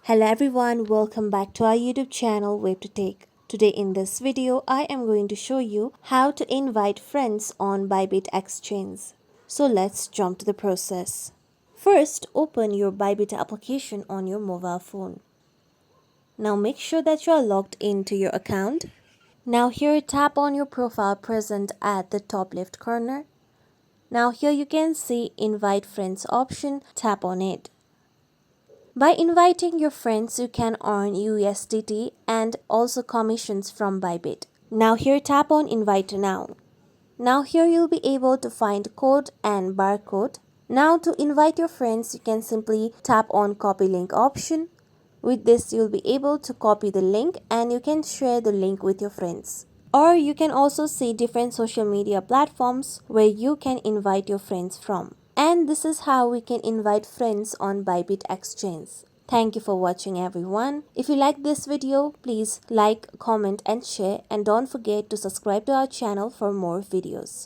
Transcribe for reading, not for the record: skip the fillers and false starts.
Hello everyone, welcome back to our YouTube channel WebToTech. Today in this video, I am going to show you how to invite friends on Bybit Exchange. So let's jump to the process. First, open your Bybit application on your mobile phone. Now make sure that you are logged into your account. Now here tap on your profile present at the top left corner. Now here you can see invite friends option, tap on it. By inviting your friends, you can earn USDT and also commissions from Bybit. Now here tap on invite now. Now here you'll be able to find code and barcode. Now to invite your friends, you can simply tap on copy link option. With this, you'll be able to copy the link and you can share the link with your friends. Or you can also see different social media platforms where you can invite your friends from. And this is how we can invite friends on Bybit Exchange. Thank you for watching everyone. If you like this video, please like, comment and share, and don't forget to subscribe to our channel for more videos.